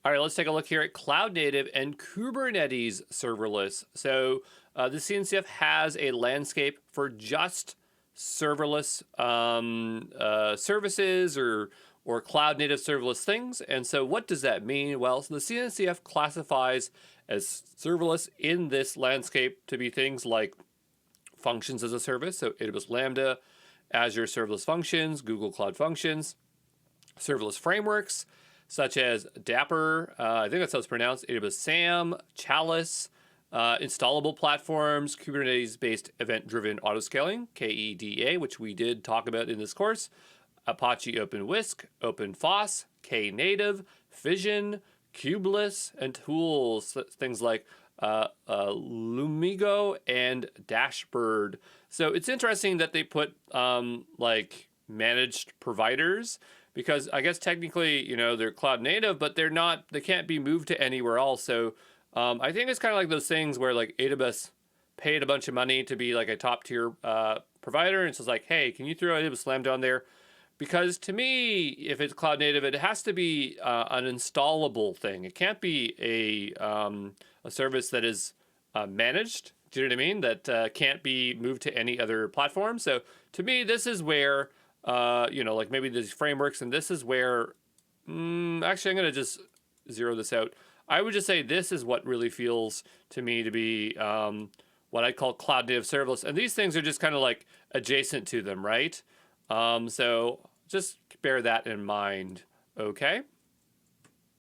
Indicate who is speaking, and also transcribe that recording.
Speaker 1: All right, let's take a look here at cloud native and Kubernetes serverless. So the CNCF has a landscape for just serverless services or cloud native serverless things. And so what does that mean? Well, so the CNCF classifies as serverless in this landscape to be things like functions as a service. So AWS Lambda, Azure Serverless Functions, Google Cloud Functions, serverless frameworks such as Dapper, I think that's how it's pronounced, AWS SAM, Chalice, installable platforms, Kubernetes-based event-driven autoscaling, KEDA, which we did talk about in this course, Apache OpenWhisk, OpenFOSS, Knative, Fission, Kubeless, and tools, things like Lumigo and Dashbird. So it's interesting that they put like managed providers, because I guess technically, they're cloud native, but they're not, they can't be moved to anywhere else. So I think it's kind of like those things where like AWS paid a bunch of money to be like a top tier provider. And so it's like, hey, can you throw AWS Lambda on there? Because to me, if it's cloud native, it has to be an installable thing. It can't be a service that is managed. Do you know what I mean? That can't be moved to any other platform. So to me, this is where, like maybe these frameworks, and this is where, actually, I'm going to just zero this out. I would just say this is what really feels to me to be what I call cloud native serverless. And these things are just kind of like adjacent to them, right? So just bear that in mind, okay?